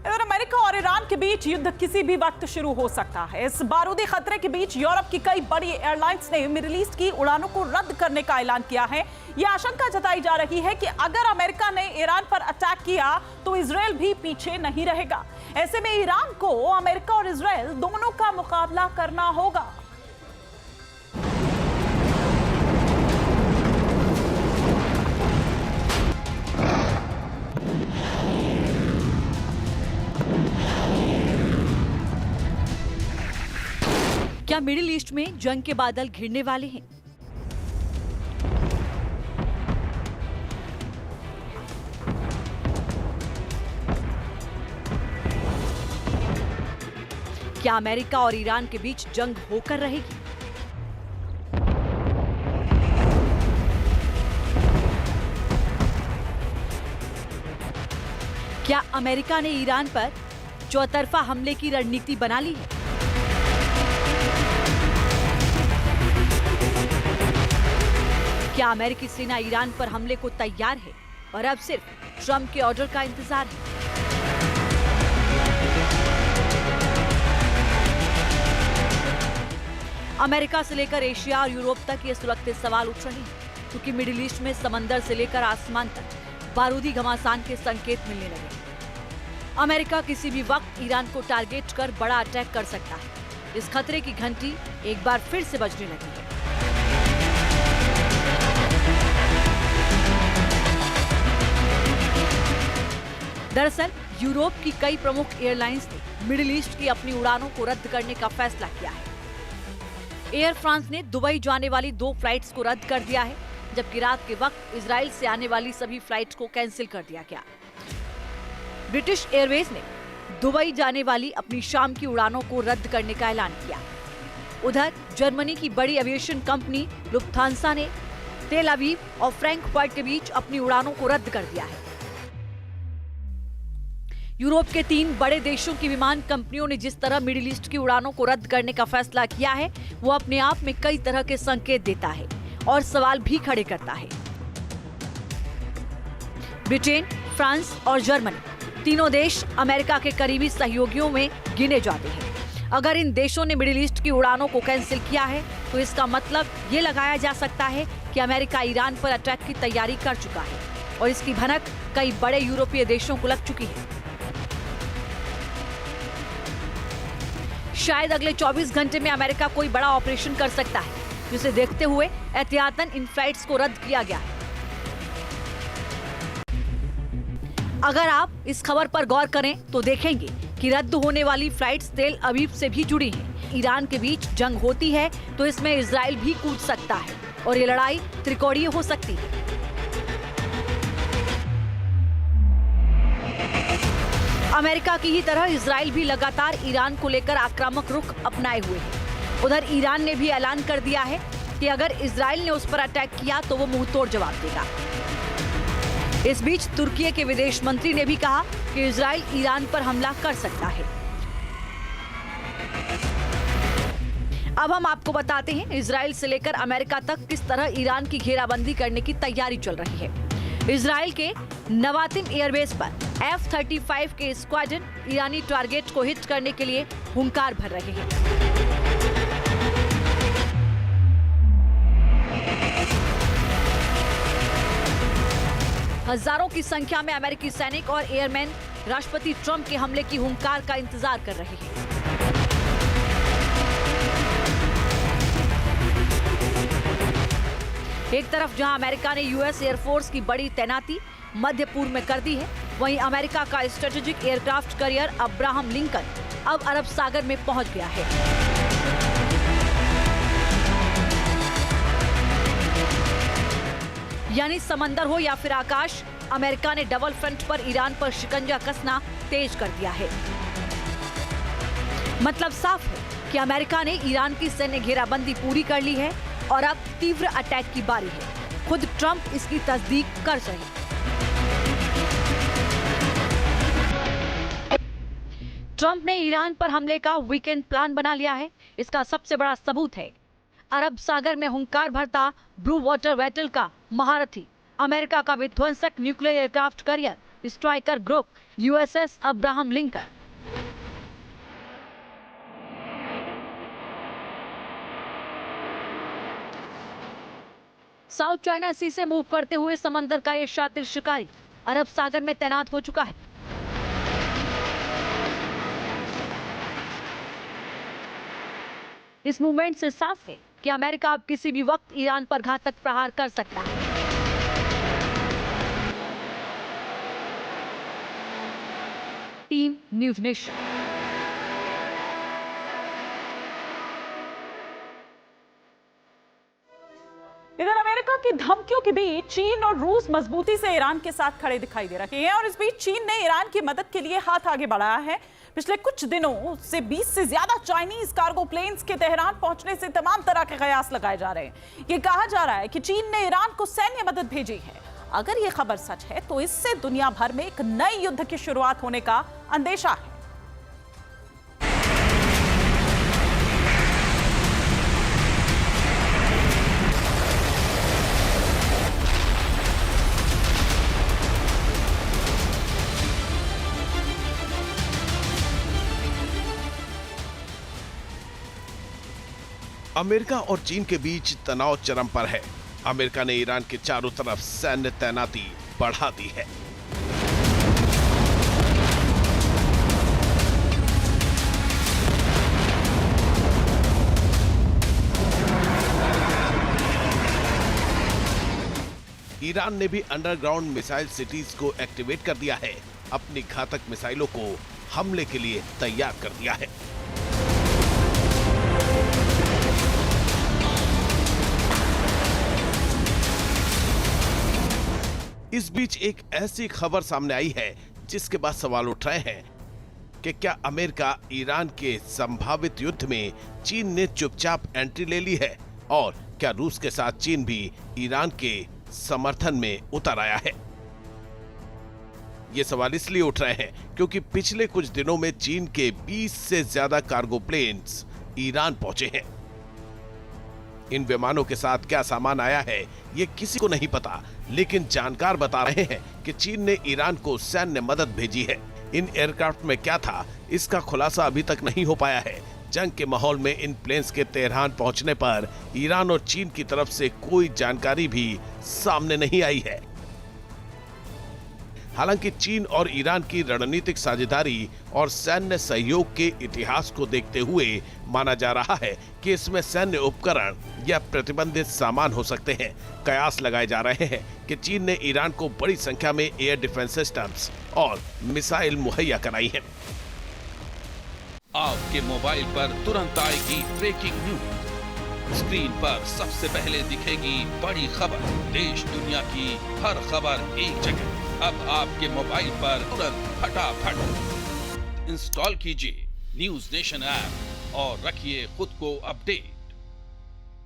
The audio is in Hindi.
इधर अमेरिका और ईरान के बीच युद्ध किसी भी वक्त शुरू हो सकता है। इस बारूदी खतरे के बीच यूरोप की कई बड़ी एयरलाइंस ने मिडिल ईस्ट की उड़ानों को रद्द करने का ऐलान किया है। यह आशंका जताई जा रही है कि अगर अमेरिका ने ईरान पर अटैक किया तो इजरायल भी पीछे नहीं रहेगा। ऐसे में ईरान को अमेरिका और इजरायल दोनों का मुकाबला करना होगा। क्या मिडिल ईस्ट में जंग के बादल घिरने वाले हैं? क्या अमेरिका और ईरान के बीच जंग होकर रहेगी? क्या अमेरिका ने ईरान पर चौतरफा हमले की रणनीति बना ली है? क्या अमेरिकी सेना ईरान पर हमले को तैयार है और अब सिर्फ ट्रंप के ऑर्डर का इंतजार है? अमेरिका से लेकर एशिया और यूरोप तक ये सुलगते सवाल उठ रहे हैं, क्योंकि मिडिल ईस्ट में समंदर से लेकर आसमान तक बारूदी घमासान के संकेत मिलने लगे। अमेरिका किसी भी वक्त ईरान को टारगेट कर बड़ा अटैक कर सकता है। इस खतरे की घंटी एक बार फिर से बजने लगी है। दरअसल यूरोप की कई प्रमुख एयरलाइंस ने मिडिल ईस्ट की अपनी उड़ानों को रद्द करने का फैसला किया है। एयर फ्रांस ने दुबई जाने वाली 2 फ्लाइट्स को रद्द कर दिया है, जबकि रात के वक्त इजराइल से आने वाली सभी फ्लाइट्स को कैंसिल कर दिया गया। ब्रिटिश एयरवेज ने दुबई जाने वाली अपनी शाम की उड़ानों को रद्द करने का ऐलान किया। उधर जर्मनी की बड़ी एविएशन कंपनी लुफ्थांसा ने तेल अवीव और फ्रैंकफर्ट के बीच अपनी उड़ानों को रद्द कर दिया है। यूरोप के 3 बड़े देशों की विमान कंपनियों ने जिस तरह मिडिल ईस्ट की उड़ानों को रद्द करने का फैसला किया है, वो अपने आप में कई तरह के संकेत देता है और सवाल भी खड़े करता है। ब्रिटेन, फ्रांस और जर्मनी तीनों देश अमेरिका के करीबी सहयोगियों में गिने जाते हैं। अगर इन देशों ने मिडिल ईस्ट की उड़ानों को कैंसिल किया है, तो इसका मतलब ये लगाया जा सकता है कि अमेरिका ईरान पर अटैक की तैयारी कर चुका है और इसकी भनक कई बड़े यूरोपीय देशों को लग चुकी है। शायद अगले 24 घंटे में अमेरिका कोई बड़ा ऑपरेशन कर सकता है, जिसे देखते हुए एहतियातन इन फ्लाइट्स को रद्द किया गया है। अगर आप इस खबर पर गौर करें तो देखेंगे कि रद्द होने वाली फ्लाइट्स तेल अवीव से भी जुड़ी हैं। ईरान के बीच जंग होती है तो इसमें इजराइल भी कूद सकता है और ये लड़ाई त्रिकोणीय हो सकती है। अमेरिका की ही तरह इजराइल भी लगातार ईरान को लेकर आक्रामक रुख अपनाए हुए है। उधर ईरान ने भी ऐलान कर दिया है कि अगर इजराइल ने उस पर अटैक किया तो वो मुंहतोड़ जवाब देगा। इस बीच तुर्की के विदेश मंत्री ने भी कहा कि इजराइल ईरान पर हमला कर सकता है। अब हम आपको बताते हैं इजराइल से लेकर अमेरिका तक किस तरह ईरान की घेराबंदी करने की तैयारी चल रही है। इजराइल के नवातिम एयरबेस पर F-35 के स्क्वाड्रन ईरानी टारगेट को हिट करने के लिए हुंकार भर रहे हैं। हजारों की संख्या में अमेरिकी सैनिक और एयरमैन राष्ट्रपति ट्रंप के हमले की हुंकार का इंतजार कर रहे हैं। एक तरफ जहां अमेरिका ने यूएस एयरफोर्स की बड़ी तैनाती मध्य पूर्व में कर दी है, वहीं अमेरिका का strategic aircraft carrier Abraham Lincoln अब अरब सागर में पहुंच गया है। यानी समंदर हो या फिर आकाश, अमेरिका ने डबल फ्रंट पर ईरान पर शिकंजा कसना तेज कर दिया है। मतलब साफ है कि अमेरिका ने ईरान की सैन्य घेराबंदी पूरी कर ली है और अब तीव्र अटैक की बारी है। खुद ट्रंप इसकी तस्दीक कर रहे हैं। ट्रंप ने ईरान पर हमले का वीकेंड प्लान बना लिया है। इसका सबसे बड़ा सबूत है अरब सागर में हुंकार भरता ब्लू वाटर वेसल का महारथी अमेरिका का विध्वंसक nuclear aircraft carrier striker group USS Abraham Lincoln. South China Sea से मूव करते हुए समंदर का ये शातिर शिकारी अरब सागर में तैनात हो चुका है। इस मूवमेंट से साफ है कि अमेरिका अब किसी भी वक्त ईरान पर घातक प्रहार कर सकता है। Team news nation. इधर अमेरिका की धमकियों के बीच चीन और रूस मजबूती से ईरान के साथ खड़े दिखाई दे रहे हैं और इस बीच चीन ने ईरान की मदद के लिए हाथ आगे बढ़ाया है। पिछले कुछ दिनों से 20 से ज्यादा चाइनीज कार्गो प्लेन्स के तेहरान पहुंचने से तमाम तरह के कयास लगाए जा रहे हैं। ये कहा जा रहा है कि चीन ने ईरान को सैन्य मदद भेजी है। अगर ये खबर सच है तो इससे दुनिया भर में एक नए युद्ध की शुरुआत होने का अंदेशा है। अमेरिका और चीन के बीच तनाव चरम पर है। अमेरिका ने ईरान के चारों तरफ सैन्य तैनाती बढ़ा दी है। ईरान ने भी अंडरग्राउंड मिसाइल सिटीज को एक्टिवेट कर दिया है। अपनी घातक मिसाइलों को हमले के लिए तैयार कर दिया है। इस बीच एक ऐसी खबर सामने आई है जिसके बाद सवाल उठ रहे हैं कि क्या अमेरिका ईरान के संभावित युद्ध में चीन ने चुपचाप एंट्री ले ली है और क्या रूस के साथ चीन भी ईरान के समर्थन में उतर आया है। ये सवाल इसलिए उठ रहे हैं क्योंकि पिछले कुछ दिनों में चीन के 20 से ज्यादा कार्गो प्लेन्स ईरान पहुंचे हैं। इन विमानों के साथ क्या सामान आया है ये किसी को नहीं पता, लेकिन जानकार बता रहे हैं कि चीन ने ईरान को सैन्य मदद भेजी है। इन एयरक्राफ्ट में क्या था इसका खुलासा अभी तक नहीं हो पाया है। जंग के माहौल में इन प्लेन्स के तेहरान पहुंचने पर ईरान और चीन की तरफ से कोई जानकारी भी सामने नहीं आई है। हालांकि चीन और ईरान की रणनीतिक साझेदारी और सैन्य सहयोग के इतिहास को देखते हुए माना जा रहा है कि इसमें सैन्य उपकरण या प्रतिबंधित सामान हो सकते हैं। कयास लगाए जा रहे हैं कि चीन ने ईरान को बड़ी संख्या में एयर डिफेंस सिस्टम्स और मिसाइल मुहैया कराई हैं। आपके मोबाइल पर तुरंत आएगी ब्रेकिंग न्यूज। स्क्रीन पर सबसे पहले दिखेगी बड़ी खबर। देश दुनिया की हर खबर एक जगह। अब आपके मोबाइल पर तुरंत फटाफट इंस्टॉल कीजिए न्यूज़ नेशन ऐप और रखिए खुद को अपडेट।